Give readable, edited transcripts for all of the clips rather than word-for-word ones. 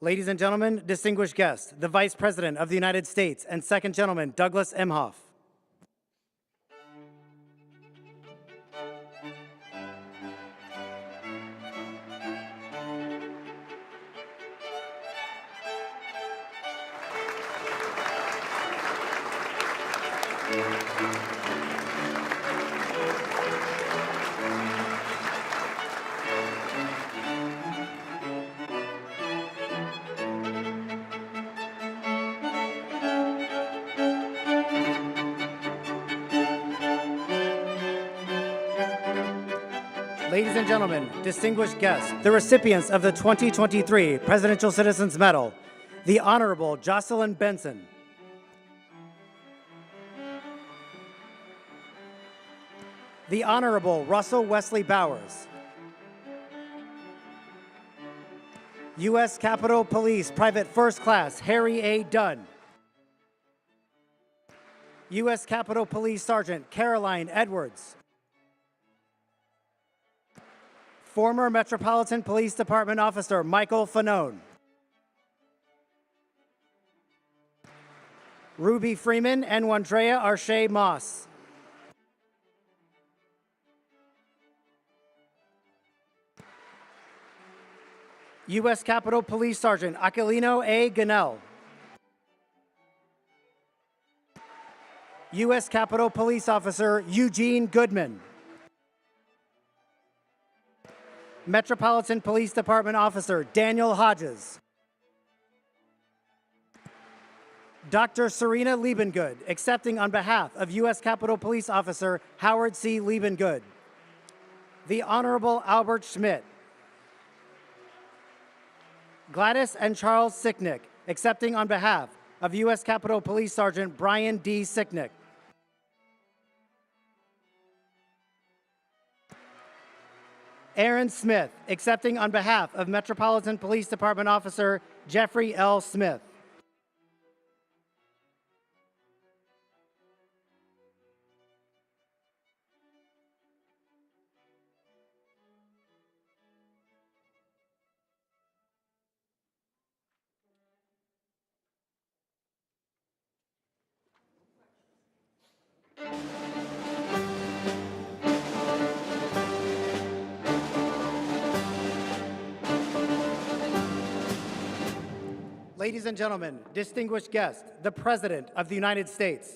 Ladies and gentlemen, distinguished guests, the Vice President of the United States and Second Gentleman, Douglas Emhoff. Ladies and gentlemen, distinguished guests, the recipients of the 2023 Presidential Citizens Medal, the Honorable Jocelyn Benson, the Honorable Russell Wesley Bowers, U.S. Capitol Police Private First Class Harry A. Dunn, U.S. Capitol Police Sergeant Caroline Edwards, former Metropolitan Police Department Officer Michael Fanone, Ruby Freeman and Wandrea Arche Moss, U.S. Capitol Police Sergeant Aquilino A. Ganell, U.S. Capitol Police Officer Eugene Goodman, Metropolitan Police Department Officer Daniel Hodges, Dr. Serena Liebengood, accepting on behalf of U.S. Capitol Police Officer Howard C. Liebengood, the Honorable Albert Schmidt, Gladys and Charles Sicknick, accepting on behalf of U.S. Capitol Police Sergeant Brian D. Sicknick, Aaron Smith, accepting on behalf of Metropolitan Police Department Officer Jeffrey L. Smith. Ladies and gentlemen, distinguished guests, the President of the United States.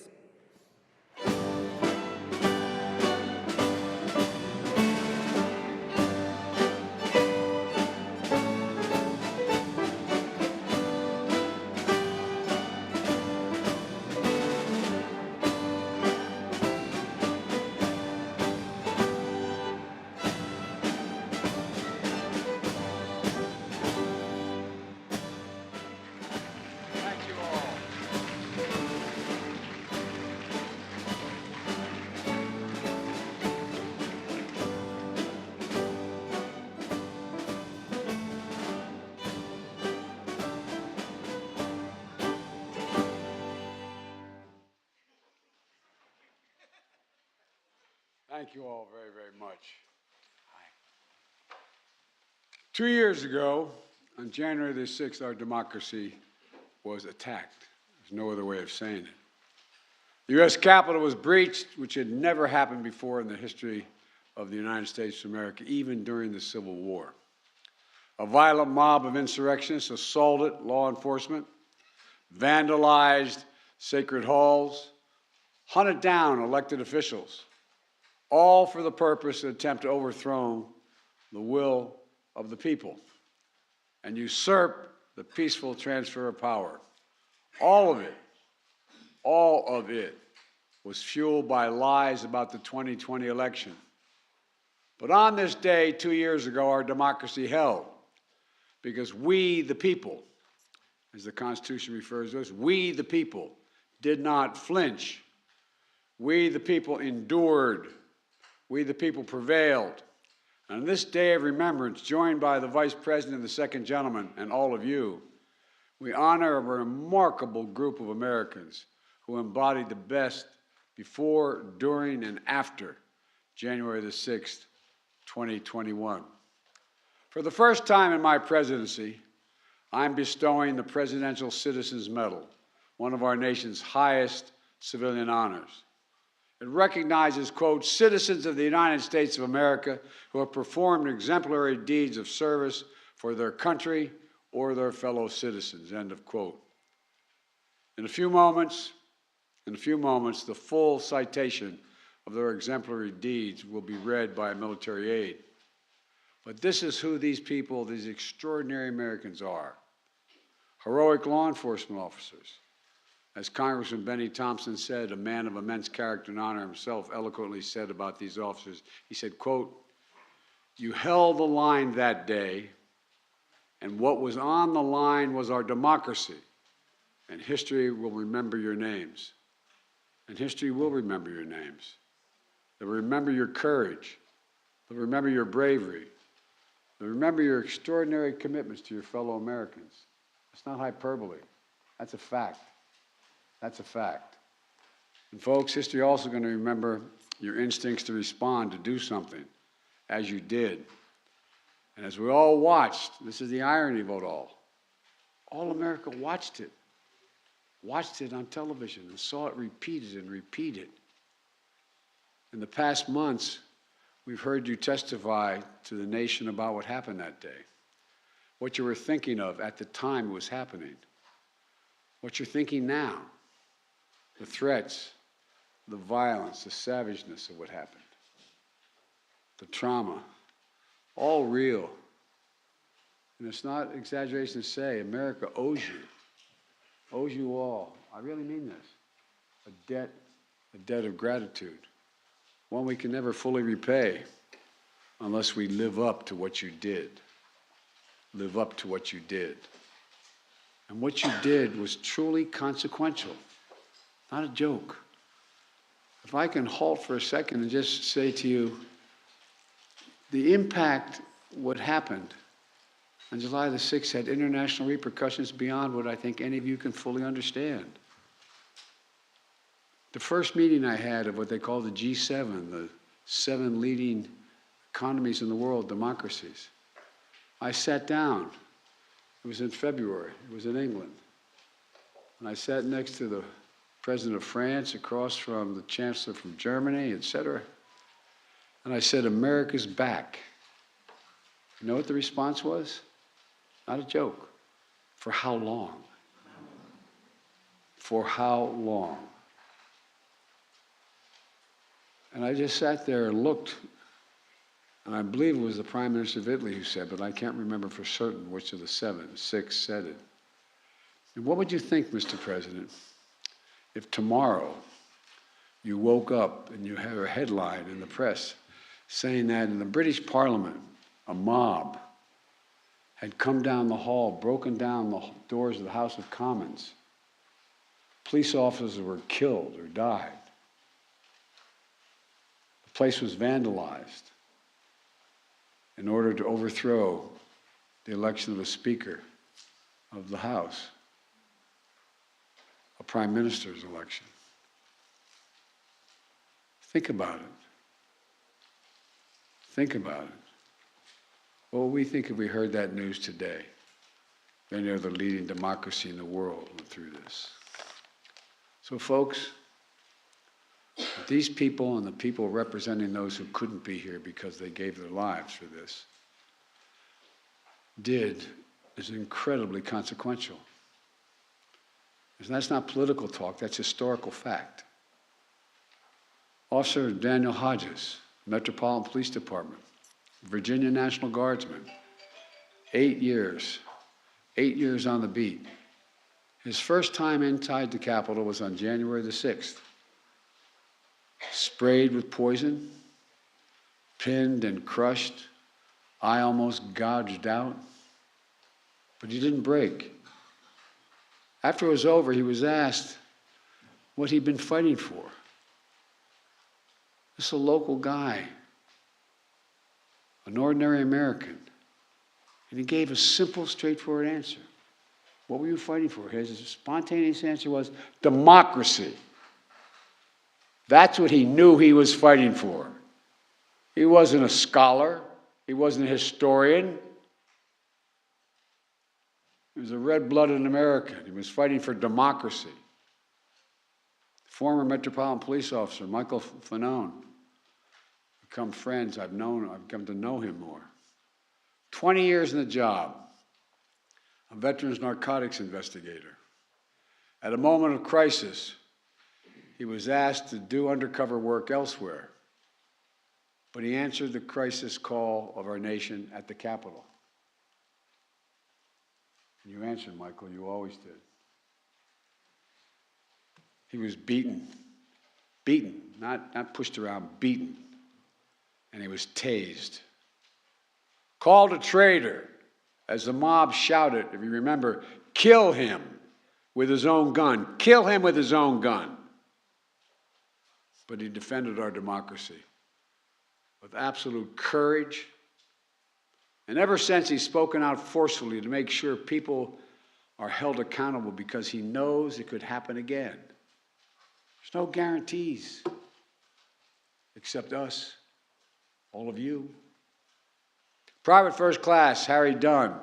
Thank you all very, very much. Hi. 2 years ago, on January the 6th, our democracy was attacked. There's no other way of saying it. The U.S. Capitol was breached, which had never happened before in the history of the United States of America, even during the Civil War. A violent mob of insurrectionists assaulted law enforcement, vandalized sacred halls, hunted down elected officials, all for the purpose to attempt to overthrow the will of the people and usurp the peaceful transfer of power. All of it was fueled by lies about the 2020 election. But on this day, 2 years ago, our democracy held because we, the people, as the Constitution refers to us, we, the people, did not flinch. We, the people, endured. We, the people, prevailed. And on this day of remembrance, joined by the Vice President and the Second Gentleman and all of you, we honor a remarkable group of Americans who embodied the best before, during, and after January the 6th, 2021. For the first time in my presidency, I'm bestowing the Presidential Citizens Medal, one of our nation's highest civilian honors. It recognizes, quote, citizens of the United States of America who have performed exemplary deeds of service for their country or their fellow citizens, end of quote. In a few moments, the full citation of their exemplary deeds will be read by a military aide. But this is who these people, these extraordinary Americans are. Heroic law enforcement officers. As Congressman Benny Thompson said, a man of immense character and honor himself eloquently said about these officers, he said, quote, "You held the line that day, and what was on the line was our democracy, and history will remember your names." And history will remember your names. They'll remember your courage. They'll remember your bravery. They'll remember your extraordinary commitments to your fellow Americans. It's not hyperbole. That's a fact. That's a fact. And folks, history also going to remember your instincts to respond, to do something, as you did. And as we all watched, this is the irony of it all America watched it on television and saw it repeated and repeated. In the past months, we've heard you testify to the nation about what happened that day, what you were thinking of at the time it was happening, what you're thinking now, the threats, the violence, the savageness of what happened, the trauma, all real. And it's not exaggeration to say America owes you all. I really mean this. A debt of gratitude, one we can never fully repay unless we live up to what you did. Live up to what you did. And what you did was truly consequential, not a joke. If I can halt for a second and just say to you, the impact, what happened on July the 6th had international repercussions beyond what I think any of you can fully understand. The first meeting I had of what they call the G7, the 7 leading economies in the world, democracies, I sat down. It was in February. It was in England. And I sat next to the President of France, across from the Chancellor from Germany, etc. And I said, America's back. You know what the response was? Not a joke. For how long? For how long? And I just sat there and looked, and I believe it was the Prime Minister of Italy who said, but I can't remember for certain which of the 6 said it. And what would you think, Mr. President, if tomorrow you woke up and you have a headline in the press saying that in the British Parliament, a mob had come down the hall, broken down the doors of the House of Commons. Police officers were killed or died. The place was vandalized in order to overthrow the election of a Speaker of the House, a Prime Minister's election. Think about it. Think about it. What would we think if we heard that news today? Any other leading democracy in the world went through this. So folks, these people and the people representing those who couldn't be here because they gave their lives for this is incredibly consequential. And that's not political talk, that's historical fact. Officer Daniel Hodges, Metropolitan Police Department, Virginia National Guardsman, 8 years on the beat. His first time inside the Capitol was on January the 6th. Sprayed with poison, pinned and crushed, eye almost gouged out, but he didn't break. After it was over, he was asked what he'd been fighting for. This is a local guy, an ordinary American, and he gave a simple, straightforward answer. What were you fighting for? His spontaneous answer was democracy. That's what he knew he was fighting for. He wasn't a scholar. He wasn't a historian. He was a red-blooded American. He was fighting for democracy. Former Metropolitan Police Officer Michael Fanone. Become friends. I've come to know him more. 20 years in the job. A veterans narcotics investigator. At a moment of crisis, he was asked to do undercover work elsewhere, but he answered the crisis call of our nation at the Capitol. And you answered, Michael, you always did. He was beaten, not pushed around, beaten, and he was tased. Called a traitor as the mob shouted, if you remember, kill him with his own gun, kill him with his own gun. But he defended our democracy with absolute courage. And ever since, he's spoken out forcefully to make sure people are held accountable because he knows it could happen again. There's no guarantees except us, all of you. Private First Class Harry Dunn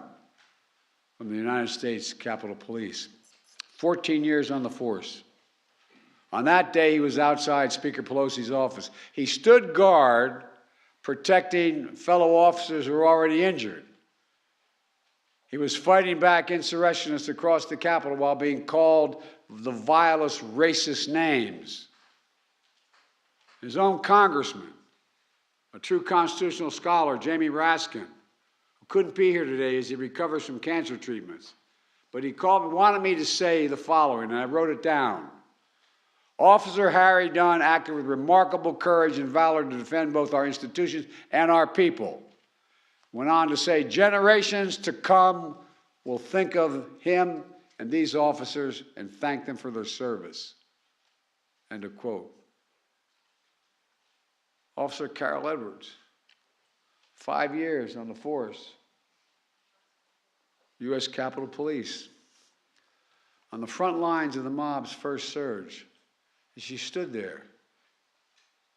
from the United States Capitol Police, 14 years on the force. On that day, he was outside Speaker Pelosi's office. He stood guard protecting fellow officers who were already injured. He was fighting back insurrectionists across the Capitol while being called the vilest racist names. His own congressman, a true constitutional scholar, Jamie Raskin, who couldn't be here today as he recovers from cancer treatments, but he called me, wanted me to say the following, and I wrote it down. Officer Harry Dunn acted with remarkable courage and valor to defend both our institutions and our people. Went on to say, generations to come will think of him and these officers and thank them for their service. End of quote. Officer Carol Edwards, 5 years on the force. U.S. Capitol Police. On the front lines of the mob's first surge. She stood there.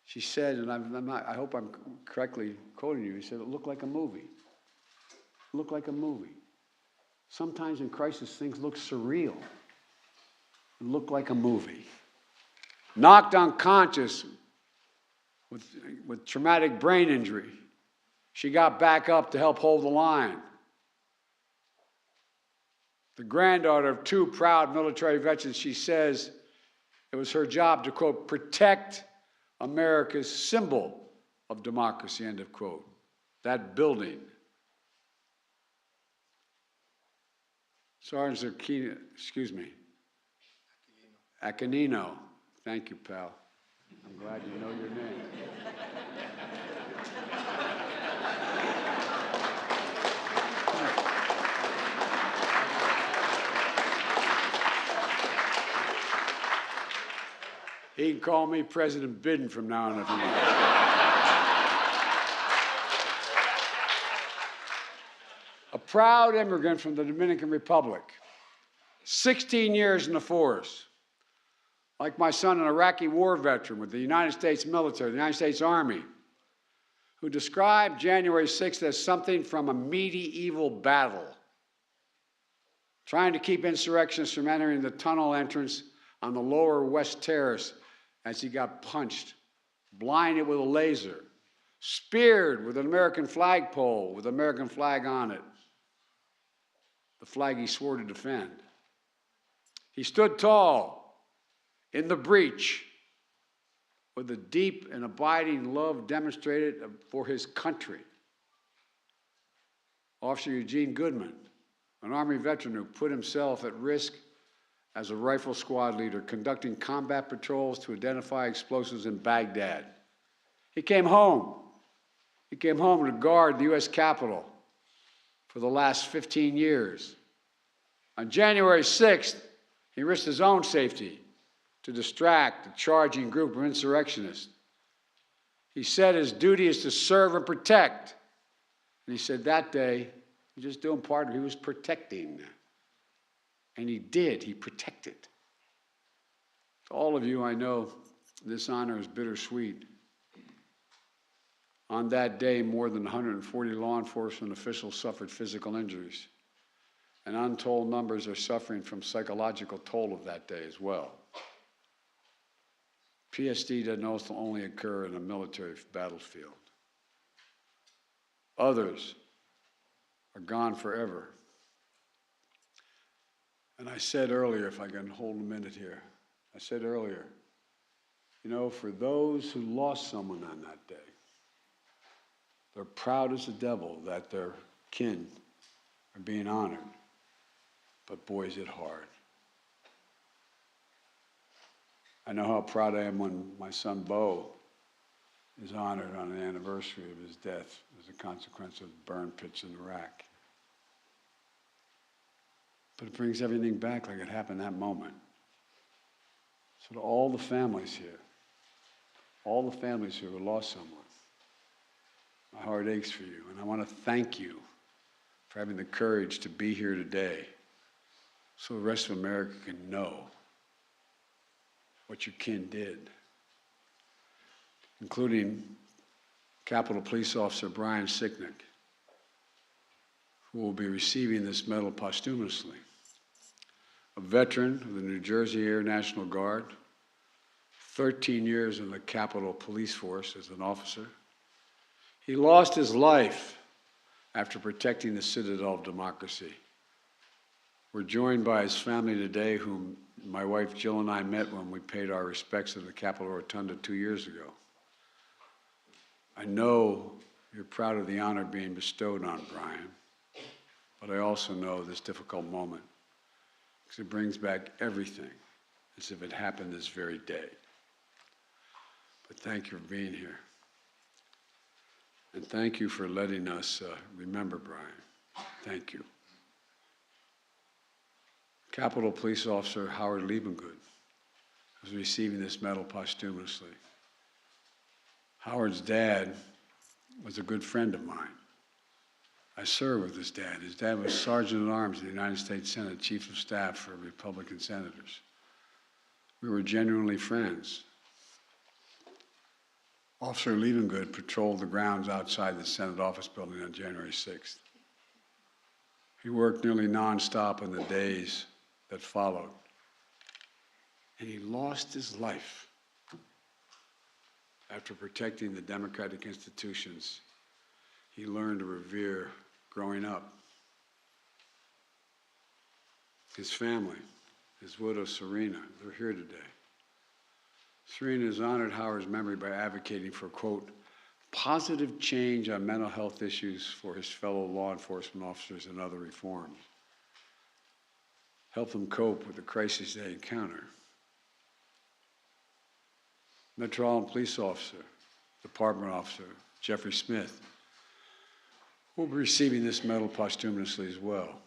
She said, and I hope I'm correctly quoting you, she said, it looked like a movie. It looked like a movie. Sometimes in crisis, things look surreal. It looked like a movie. Knocked unconscious with traumatic brain injury. She got back up to help hold the line. The granddaughter of two proud military veterans, she says, it was her job to, quote, protect America's symbol of democracy, end of quote. That building. Sergeant Aquino, Aquinino. Thank you, pal. I'm glad you know your name. He can call me President Biden from now on if he wants. A proud immigrant from the Dominican Republic, 16 years in the force. Like my son, an Iraqi war veteran with the United States military, the United States Army, who described January 6th as something from a medieval battle, trying to keep insurrectionists from entering the tunnel entrance on the lower West Terrace as he got punched, blinded with a laser, speared with an American flagpole with the American flag on it, the flag he swore to defend. He stood tall in the breach with a deep and abiding love demonstrated for his country. Officer Eugene Goodman, an Army veteran who put himself at risk as a rifle squad leader, conducting combat patrols to identify explosives in Baghdad. He came home. He came home to guard the U.S. Capitol for the last 15 years. On January 6th, he risked his own safety to distract a charging group of insurrectionists. He said his duty is to serve and protect. And he said that day, he was just doing part of it, he was protecting. And he did, he protected. To all of you, I know this honor is bittersweet. On that day, more than 140 law enforcement officials suffered physical injuries. and untold numbers are suffering from psychological toll of that day as well. PSD doesn't also only occur in a military battlefield. Others are gone forever. And I said earlier, if I can hold a minute here, I said earlier, you know, for those who lost someone on that day, they're proud as the devil that their kin are being honored. But boy, is it hard. I know how proud I am when my son Bo is honored on the anniversary of his death as a consequence of burn pits in Iraq. But it brings everything back like it happened that moment. So to all the families here, all the families who have lost someone, my heart aches for you, and I want to thank you for having the courage to be here today so the rest of America can know what your kin did, including Capitol Police Officer Brian Sicknick, who will be receiving this medal posthumously. A veteran of the New Jersey Air National Guard, 13 years in the Capitol Police Force as an officer. He lost his life after protecting the citadel of democracy. We're joined by his family today, whom my wife Jill and I met when we paid our respects at the Capitol Rotunda 2 years ago. I know you're proud of the honor being bestowed on Brian, but I also know this difficult moment, because it brings back everything as if it happened this very day. But thank you for being here. And thank you for letting us remember Brian. Thank you. Capitol Police Officer Howard Liebengood is receiving this medal posthumously. Howard's dad was a good friend of mine. I served with his dad. His dad was Sergeant at Arms in the United States Senate, Chief of Staff for Republican senators. We were genuinely friends. Officer Liebengood patrolled the grounds outside the Senate office building on January 6th. He worked nearly nonstop in the days that followed, and he lost his life after protecting the democratic institutions he learned to revere growing up. His family, his widow Serena, they're here today. Serena has honored Howard's memory by advocating for, quote, positive change on mental health issues for his fellow law enforcement officers and other reforms. Help them cope with the crises they encounter. Metropolitan Police Officer, Department Officer Jeffrey Smith will be receiving this medal posthumously as well.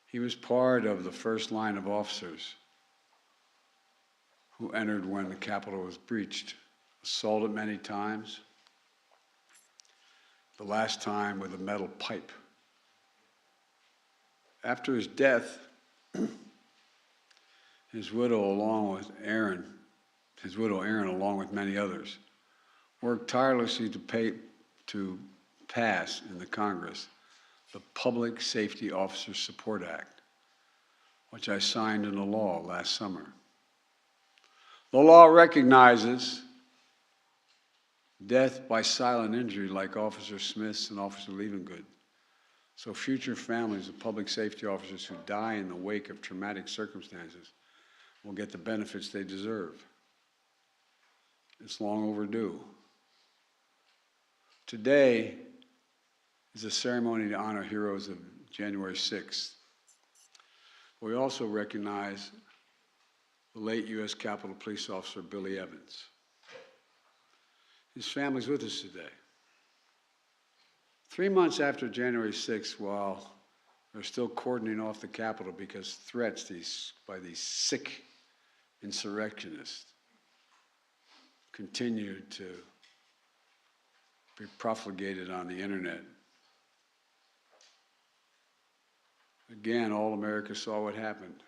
He was part of the first line of officers who entered when the Capitol was breached, assaulted many times, the last time with a metal pipe. After his death, his widow, Erin, along with many others, worked tirelessly to pass in the Congress the Public Safety Officers Support Act, which I signed into law last summer. The law recognizes death by silent injury like Officer Smith's and Officer Liebengood, so future families of public safety officers who die in the wake of traumatic circumstances will get the benefits they deserve. It's long overdue. Today is a ceremony to honor heroes of January 6th. We also recognize the late U.S. Capitol Police Officer Billy Evans. His family's with us today. 3 months after January 6th, while they're still cordoning off the Capitol because threats by these sick insurrectionists continued to be profligated on the internet. Again, all America saw what happened.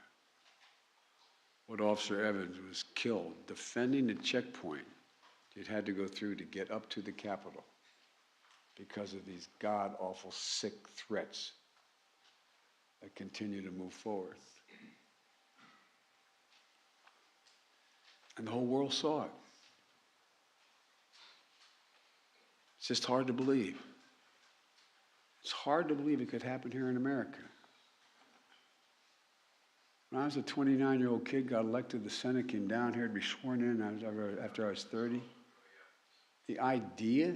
What Officer Evans was killed defending the checkpoint he'd had to go through to get up to the Capitol because of these god-awful sick threats that continue to move forward. And the whole world saw it. It's just hard to believe. It's hard to believe it could happen here in America. When I was a 29-year-old kid, got elected to the Senate, came down here to be sworn in after I was 30. The idea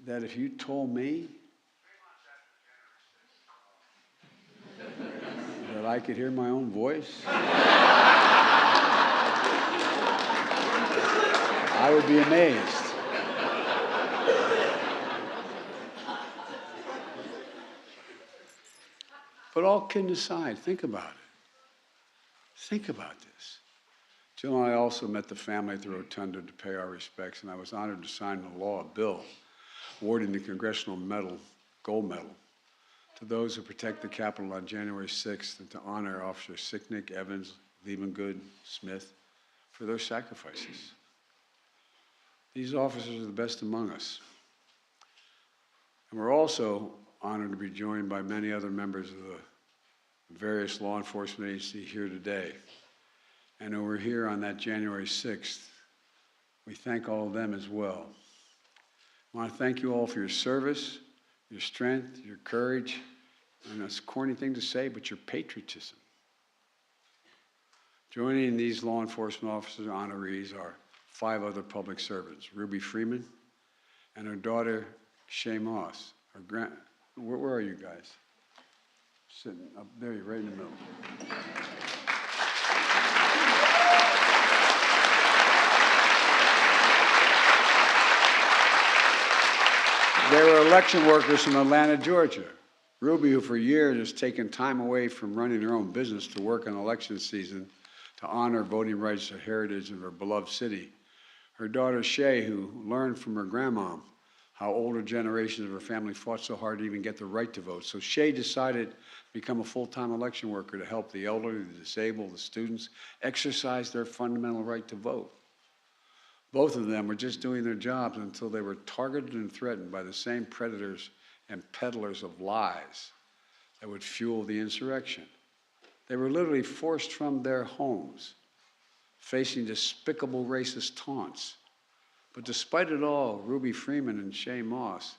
that if you told me that I could hear my own voice, I would be amazed. But all kidding aside, think about it. Think about this. Jill and I also met the family at the Rotunda to pay our respects, and I was honored to sign into law a bill awarding the Congressional Medal, Gold Medal, to those who protect the Capitol on January 6th, and to honor Officers Sicknick, Evans, Liebengood, Smith for their sacrifices. These officers are the best among us. And we're also honored to be joined by many other members of the various law enforcement agencies here today, and who were here on that January 6th. We thank all of them as well. I want to thank you all for your service, your strength, your courage, and it's a corny thing to say, but your patriotism. Joining these law enforcement officers honorees are 5 other public servants: Ruby Freeman and her daughter, Shay Moss. Where are you guys? Sitting up there, you're right in the middle. They were election workers from Atlanta, Georgia. Ruby, who for years has taken time away from running her own business to work in election season to honor voting rights and heritage of her beloved city. Her daughter, Shay, who learned from her grandma how older generations of her family fought so hard to even get the right to vote. So Shay decided to become a full-time election worker to help the elderly, the disabled, the students exercise their fundamental right to vote. Both of them were just doing their jobs until they were targeted and threatened by the same predators and peddlers of lies that would fuel the insurrection. They were literally forced from their homes, facing despicable racist taunts. But despite it all, Ruby Freeman and Shay Moss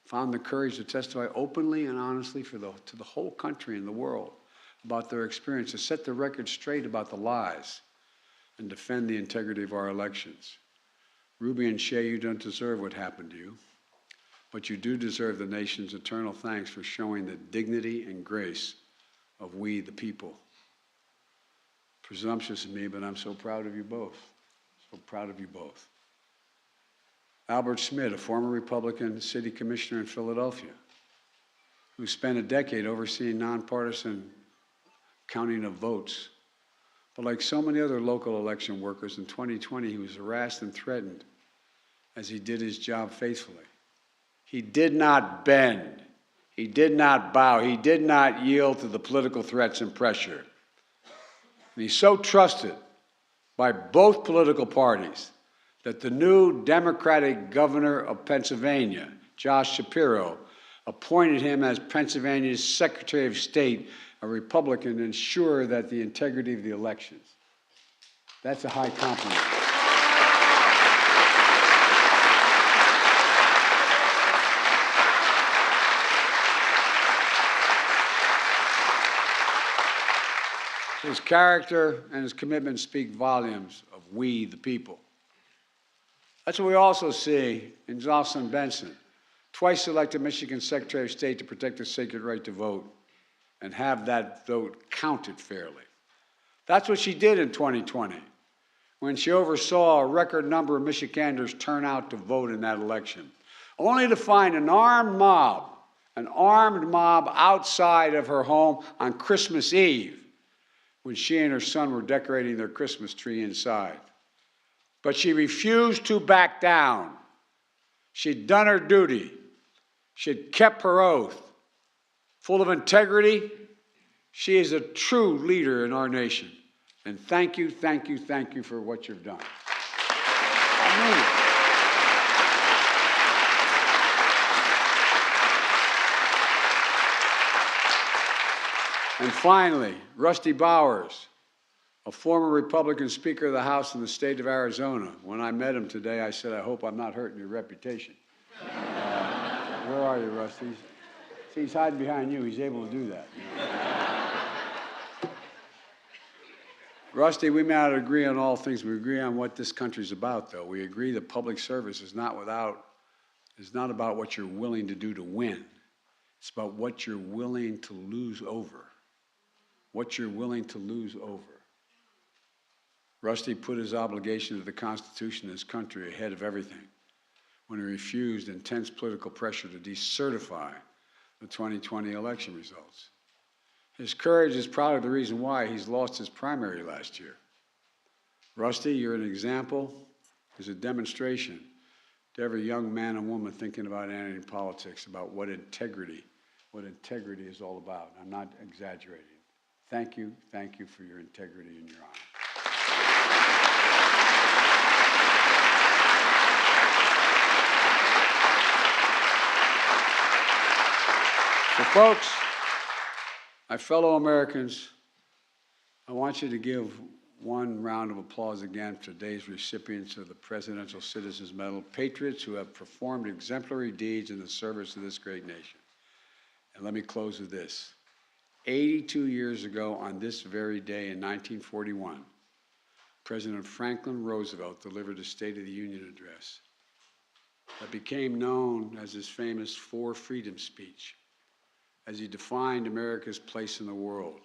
found the courage to testify openly and honestly to the whole country and the world about their experience, to set the record straight about the lies and defend the integrity of our elections. Ruby and Shay, you don't deserve what happened to you, but you do deserve the nation's eternal thanks for showing the dignity and grace of we, the people. Presumptuous of me, but I'm so proud of you both. So proud of you both. Albert Schmidt, a former Republican city commissioner in Philadelphia, who spent a decade overseeing nonpartisan counting of votes. But like so many other local election workers, in 2020, he was harassed and threatened as he did his job faithfully. He did not bend. He did not bow. He did not yield to the political threats and pressure. And he's so trusted by both political parties that the new Democratic governor of Pennsylvania, Josh Shapiro, appointed him as Pennsylvania's Secretary of State, a Republican, to ensure that the integrity of the elections. That's a high compliment. His character and his commitment speak volumes of we, the people. That's what we also see in Jocelyn Benson, twice elected Michigan Secretary of State to protect the sacred right to vote and have that vote counted fairly. That's what she did in 2020, when she oversaw a record number of Michiganders turn out to vote in that election, only to find an armed mob outside of her home on Christmas Eve, when she and her son were decorating their Christmas tree inside. But she refused to back down. She'd done her duty. She'd kept her oath. Full of integrity, she is a true leader in our nation. And thank you, thank you, thank you for what you've done. I mean it. And finally, Rusty Bowers, a former Republican Speaker of the House in the state of Arizona. When I met him today, I said, I hope I'm not hurting your reputation. Where are you, Rusty? See, he's hiding behind you. He's able to do that. Rusty, we may not agree on all things. We agree on what this country's about, though. We agree that public service is not about what you're willing to do to win. It's about what you're willing to lose over. What you're willing to lose over. Rusty put his obligation to the Constitution and his country ahead of everything when he refused intense political pressure to decertify the 2020 election results. His courage is probably the reason why he's lost his primary last year. Rusty, you're an example, is a demonstration to every young man and woman thinking about entering politics about what integrity is all about. I'm not exaggerating. Thank you for your integrity and your honor. So folks, my fellow Americans, I want you to give one round of applause again for today's recipients of the Presidential Citizens Medal, patriots who have performed exemplary deeds in the service of this great nation. And let me close with this. 82 years ago on this very day in 1941, President Franklin Roosevelt delivered a State of the Union address that became known as his famous Four Freedoms speech, as he defined America's place in the world.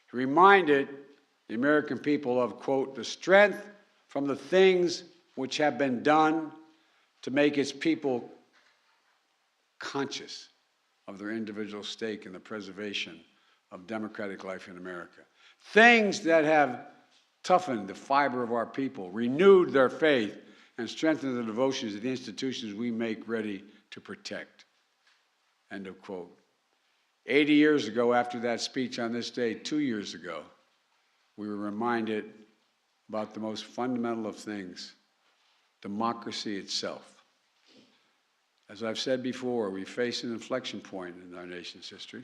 He reminded the American people of, quote, the strength from the things which have been done to make its people conscious of their individual stake in the preservation of democratic life in America. Things that have toughened the fiber of our people, renewed their faith, and strengthened the devotions of the institutions we make ready to protect. End of quote. 80 years ago, after that speech on this day, 2 years ago, we were reminded about the most fundamental of things, democracy itself. As I've said before, we face an inflection point in our nation's history.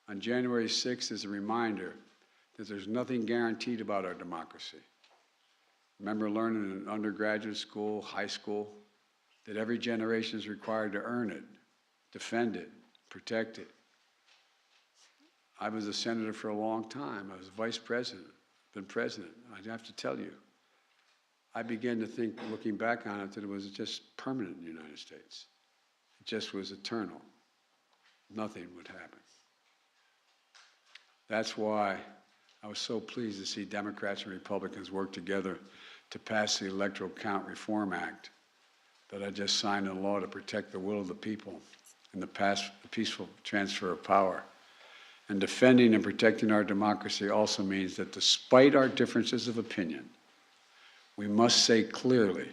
On January 6th is a reminder that there's nothing guaranteed about our democracy. Remember learning in undergraduate school, high school, that every generation is required to earn it, defend it, protect it. I was a senator for a long time. I was vice president, been president. I have to tell you, I began to think, looking back on it, that it was just permanent in the United States. It just was eternal. Nothing would happen. That's why I was so pleased to see Democrats and Republicans work together to pass the Electoral Count Reform Act that I just signed into law to protect the will of the people and the peaceful transfer of power. And defending and protecting our democracy also means that despite our differences of opinion, we must say clearly,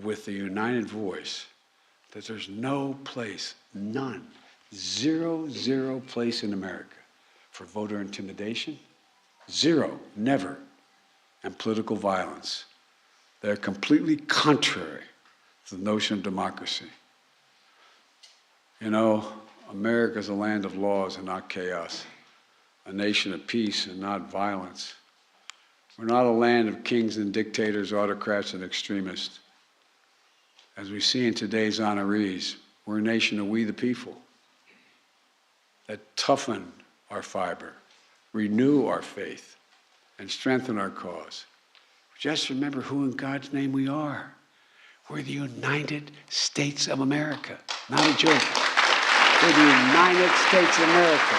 with a united voice, that there's no place, none, zero place in America for voter intimidation, zero, never, and political violence. They're completely contrary to the notion of democracy. You know, America is a land of laws and not chaos, a nation of peace and not violence. We're not a land of kings and dictators, autocrats and extremists. As we see in today's honorees, we're a nation of we the people that toughen our fiber, renew our faith, and strengthen our cause. Just remember who in God's name we are. We're the United States of America, not a joke. We're the United States of America.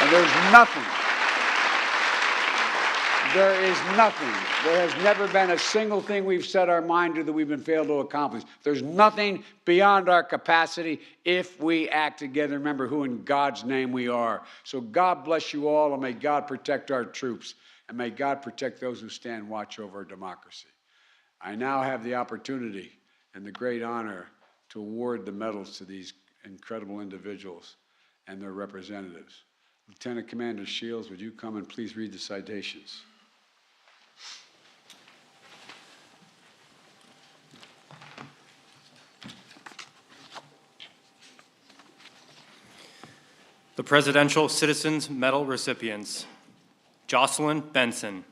And there has never been a single thing we've set our mind to that we've been failed to accomplish. There's nothing beyond our capacity if we act together. Remember who in God's name we are. So God bless you all, and may God protect our troops, and may God protect those who stand watch over our democracy. I now have the opportunity and the great honor to award the medals to these incredible individuals and their representatives. Lieutenant Commander Shields, would you come and please read the citations? The Presidential Citizens Medal recipients: Jocelyn Benson.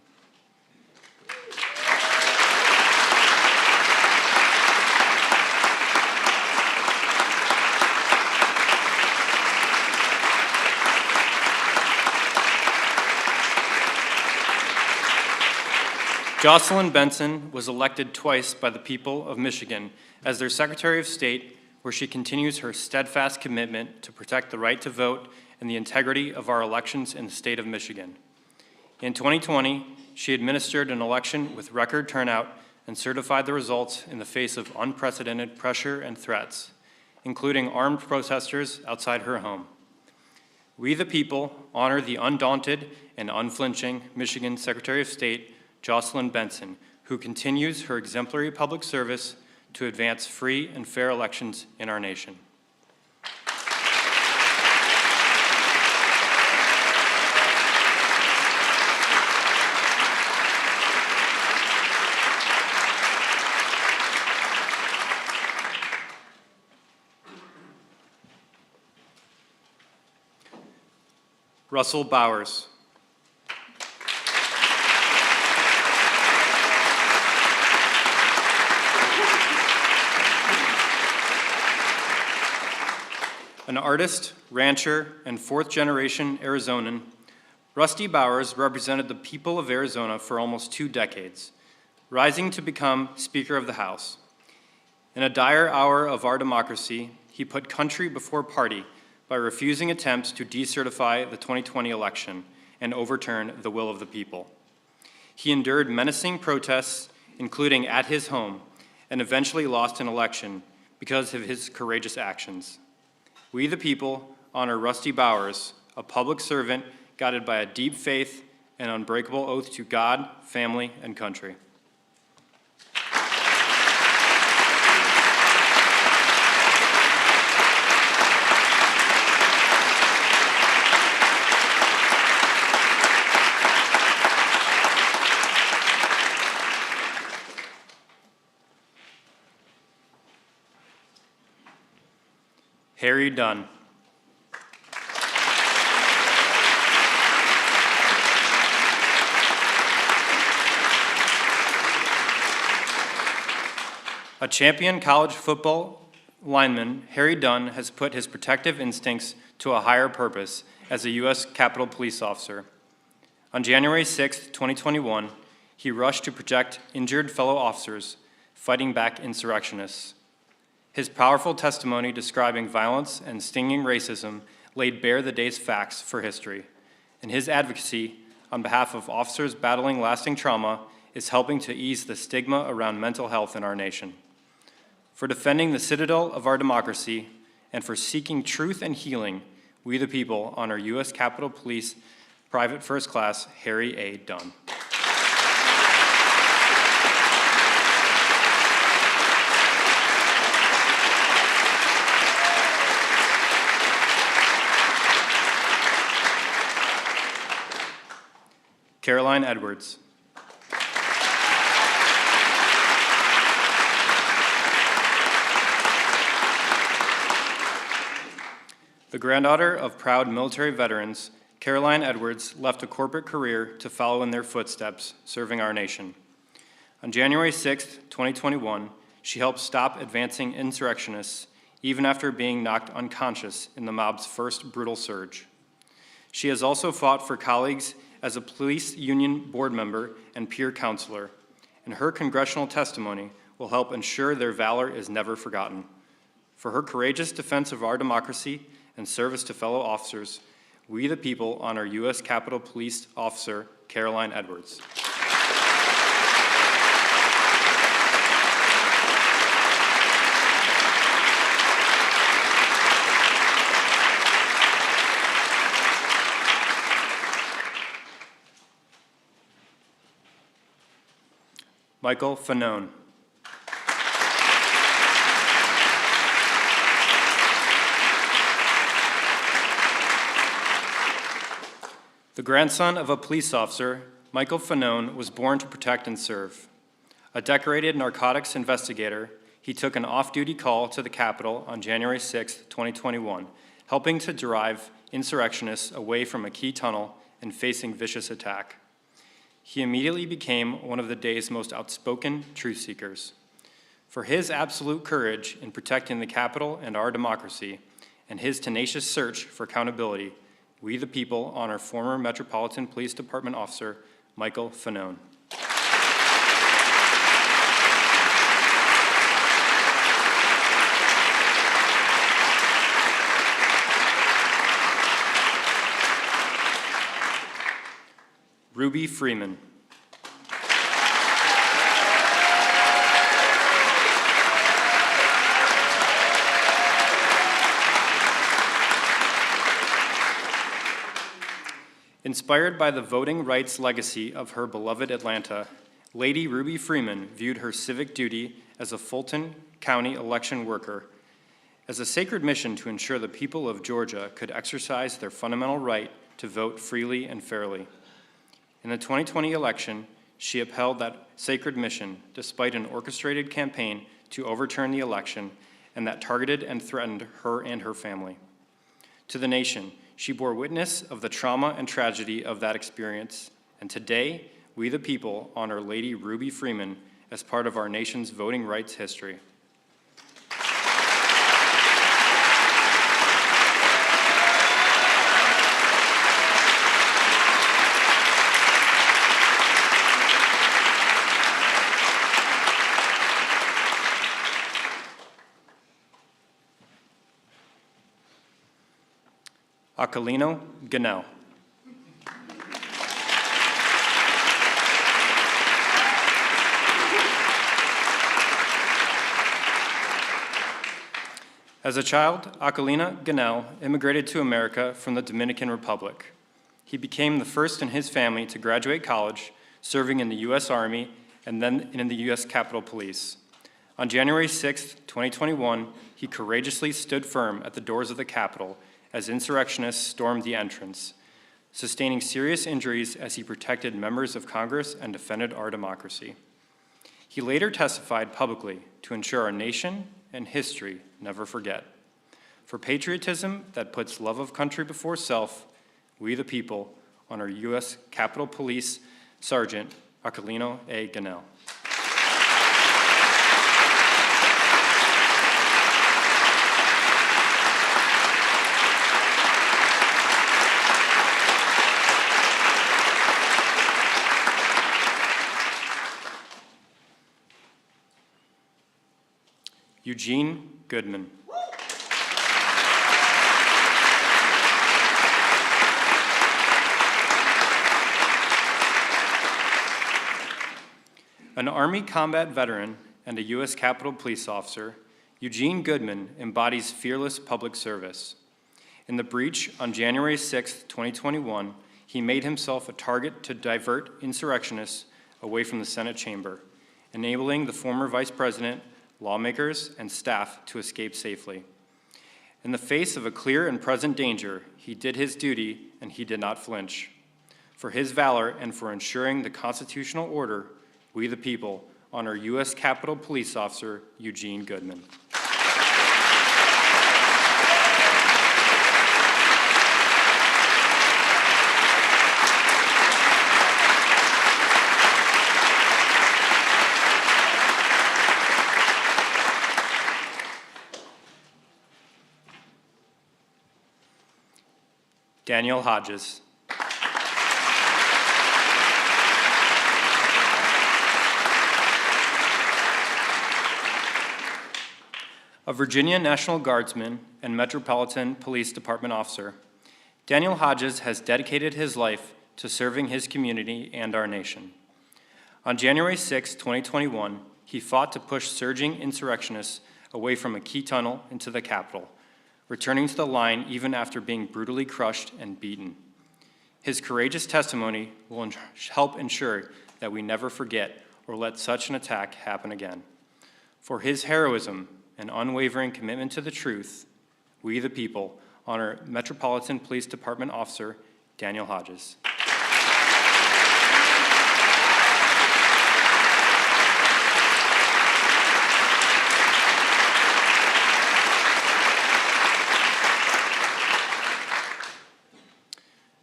Jocelyn Benson was elected twice by the people of Michigan as their Secretary of State, where she continues her steadfast commitment to protect the right to vote and the integrity of our elections in the state of Michigan. In 2020, she administered an election with record turnout and certified the results in the face of unprecedented pressure and threats, including armed protesters outside her home. We, the people, honor the undaunted and unflinching Michigan Secretary of State, Jocelyn Benson, who continues her exemplary public service to advance free and fair elections in our nation. Russell Bowers. An artist, rancher, and fourth-generation Arizonan, Rusty Bowers represented the people of Arizona for almost 2 decades, rising to become Speaker of the House. In a dire hour of our democracy, he put country before party by refusing attempts to decertify the 2020 election and overturn the will of the people. He endured menacing protests, including at his home, and eventually lost an election because of his courageous actions. We, the people, honor Rusty Bowers, a public servant guided by a deep faith and unbreakable oath to God, family, and country. Harry Dunn. A champion college football lineman, Harry Dunn has put his protective instincts to a higher purpose as a U.S. Capitol Police officer. On January 6, 2021, he rushed to protect injured fellow officers fighting back insurrectionists. His powerful testimony describing violence and stinging racism laid bare the day's facts for history, and his advocacy on behalf of officers battling lasting trauma is helping to ease the stigma around mental health in our nation. For defending the citadel of our democracy and for seeking truth and healing, we the people honor U.S. Capitol Police Private First Class Harry A. Dunn. Caroline Edwards. The granddaughter of proud military veterans, Caroline Edwards left a corporate career to follow in their footsteps, serving our nation. On January 6, 2021, she helped stop advancing insurrectionists even after being knocked unconscious in the mob's first brutal surge. She has also fought for colleagues as a police union board member and peer counselor, and her congressional testimony will help ensure their valor is never forgotten. For her courageous defense of our democracy and service to fellow officers, we the people honor U.S. Capitol Police Officer Caroline Edwards. Michael Fanone. The grandson of a police officer, Michael Fanone was born to protect and serve. A decorated narcotics investigator, he took an off-duty call to the Capitol on January 6, 2021, helping to drive insurrectionists away from a key tunnel and facing vicious attack. He immediately became one of the day's most outspoken truth seekers. For his absolute courage in protecting the Capitol and our democracy, and his tenacious search for accountability, we the people honor former Metropolitan Police Department officer Michael Fanone. Ruby Freeman. Inspired by the voting rights legacy of her beloved Atlanta, Lady Ruby Freeman viewed her civic duty as a Fulton County election worker as a sacred mission to ensure the people of Georgia could exercise their fundamental right to vote freely and fairly. In the 2020 election, she upheld that sacred mission despite an orchestrated campaign to overturn the election and that targeted and threatened her and her family. To the nation, she bore witness of the trauma and tragedy of that experience, and today, we the people honor Lady Ruby Freeman as part of our nation's voting rights history. Aquilino Ganell. As a child, Aquilino Ganell immigrated to America from the Dominican Republic. He became the first in his family to graduate college, serving in the U.S. Army and then in the U.S. Capitol Police. On January 6, 2021, he courageously stood firm at the doors of the Capitol as insurrectionists stormed the entrance, sustaining serious injuries as he protected members of Congress and defended our democracy. He later testified publicly to ensure our nation and history never forget. For patriotism that puts love of country before self, we the people honor U.S. Capitol Police Sergeant Aquilino A. Ganell. Eugene Goodman. An Army combat veteran and a U.S. Capitol Police officer, Eugene Goodman embodies fearless public service. In the breach on January 6, 2021, he made himself a target to divert insurrectionists away from the Senate chamber, enabling the former vice president, lawmakers, and staff to escape safely. In the face of a clear and present danger, he did his duty and he did not flinch. For his valor and for ensuring the constitutional order, we the people honor U.S. Capitol Police Officer Eugene Goodman. Daniel Hodges. A Virginia National Guardsman and Metropolitan Police Department officer, Daniel Hodges has dedicated his life to serving his community and our nation. On January 6, 2021, he fought to push surging insurrectionists away from a key tunnel into the Capitol, returning to the line even after being brutally crushed and beaten. His courageous testimony will help ensure that we never forget or let such an attack happen again. For his heroism and unwavering commitment to the truth, we the people honor Metropolitan Police Department Officer Daniel Hodges.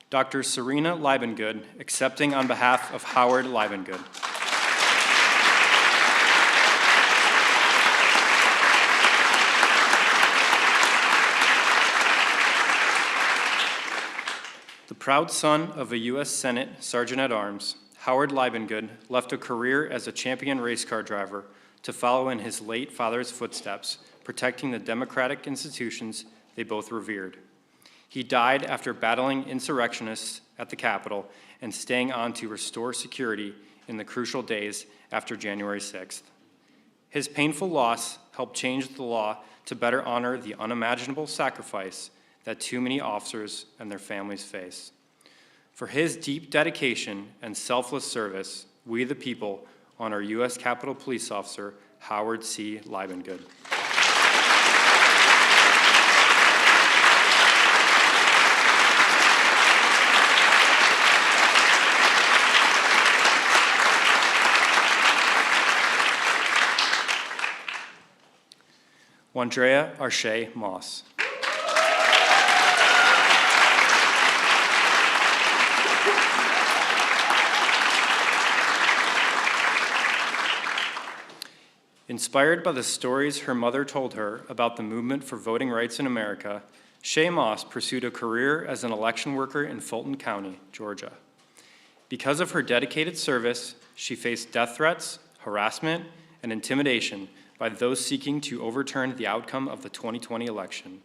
Dr. Serena Liebengood, accepting on behalf of Howard Liebengood. The proud son of a U.S. Senate Sergeant-at-Arms, Howard Liebengood left a career as a champion race car driver to follow in his late father's footsteps, protecting the democratic institutions they both revered. He died after battling insurrectionists at the Capitol and staying on to restore security in the crucial days after January 6th. His painful loss helped change the law to better honor the unimaginable sacrifice that too many officers and their families face. For his deep dedication and selfless service, we the people honor U.S. Capitol Police Officer Howard C. Liebengood. Wandrea Arshay Moss. Inspired by the stories her mother told her about the movement for voting rights in America, Shay Moss pursued a career as an election worker in Fulton County, Georgia. Because of her dedicated service, she faced death threats, harassment, and intimidation by those seeking to overturn the outcome of the 2020 election.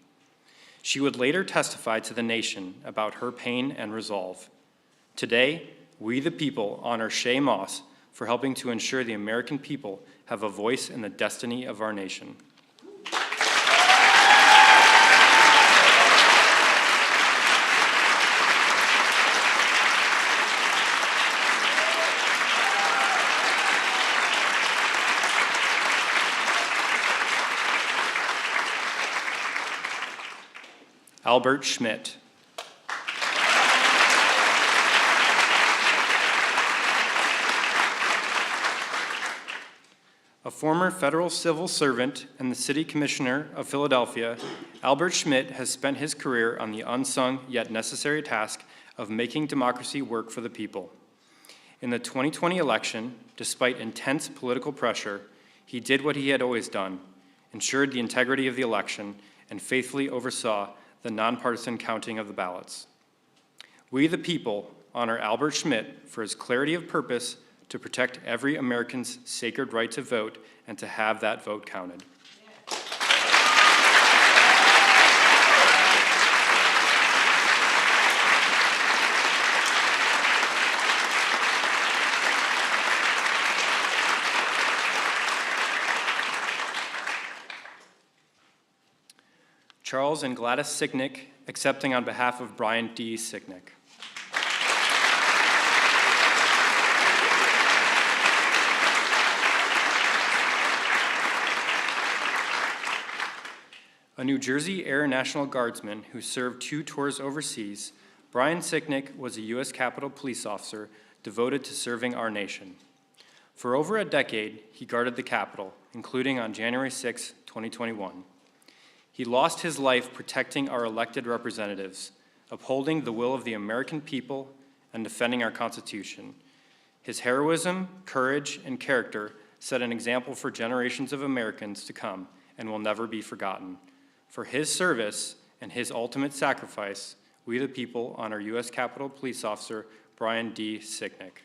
She would later testify to the nation about her pain and resolve. Today, we the people honor Shay Moss for helping to ensure the American people have a voice in the destiny of our nation. Albert Schmidt. A former federal civil servant and the city commissioner of Philadelphia, Albert Schmidt has spent his career on the unsung yet necessary task of making democracy work for the people. In the 2020 election, despite intense political pressure, he did what he had always done, ensured the integrity of the election, and faithfully oversaw the nonpartisan counting of the ballots. We the people honor Albert Schmidt for his clarity of purpose to protect every American's sacred right to vote and to have that vote counted. Charles and Gladys Sicknick, accepting on behalf of Brian D. Sicknick. A New Jersey Air National Guardsman who served 2 tours overseas, Brian Sicknick was a U.S. Capitol Police officer devoted to serving our nation. For over a decade, he guarded the Capitol, including on January 6, 2021. He lost his life protecting our elected representatives, upholding the will of the American people, and defending our Constitution. His heroism, courage, and character set an example for generations of Americans to come and will never be forgotten. For his service and his ultimate sacrifice, we the people honor U.S. Capitol Police Officer Brian D. Sicknick.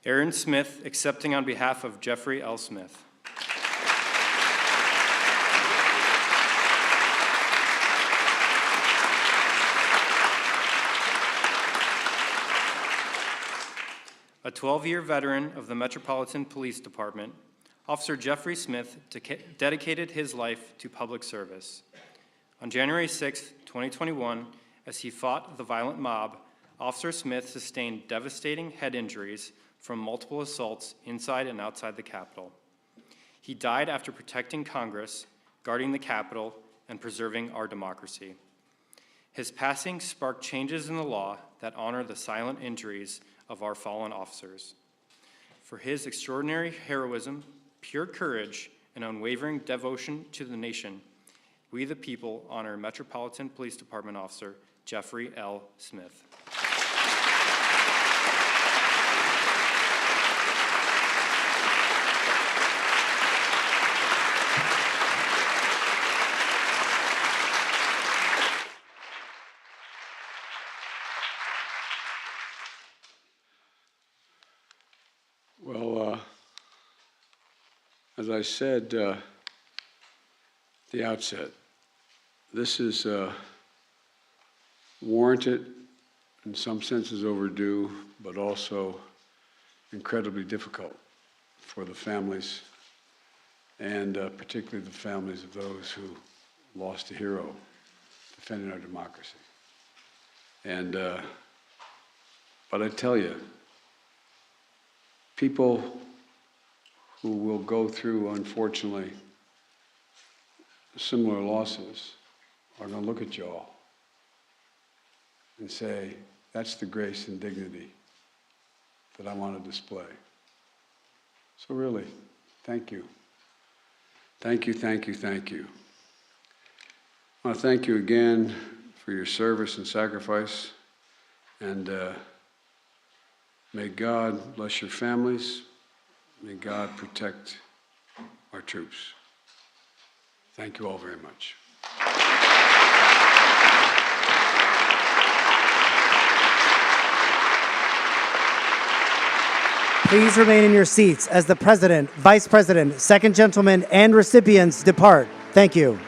Aaron Smith, accepting on behalf of Jeffrey L. Smith. A 12-year veteran of the Metropolitan Police Department, Officer Jeffrey Smith dedicated his life to public service. On January 6, 2021, as he fought the violent mob, Officer Smith sustained devastating head injuries from multiple assaults inside and outside the Capitol. He died after protecting Congress, guarding the Capitol, and preserving our democracy. His passing sparked changes in the law that honor the silent injuries of our fallen officers. For his extraordinary heroism, pure courage, and unwavering devotion to the nation, we the people honor Metropolitan Police Department Officer Jeffrey L. Smith. Well, as I said at the outset, this is warranted, in some senses overdue, but also incredibly difficult for the families, and particularly the families of those who lost a hero defending our democracy. And, but I tell you, people who will go through, unfortunately, similar losses are going to look at y'all and say, that's the grace and dignity that I want to display. So really, thank you. Thank you, thank you, thank you. I want to thank you again for your service and sacrifice, and may God bless your families. May God protect our troops. Thank you all very much. Please remain in your seats as the President, Vice President, Second Gentleman, and recipients depart. Thank you.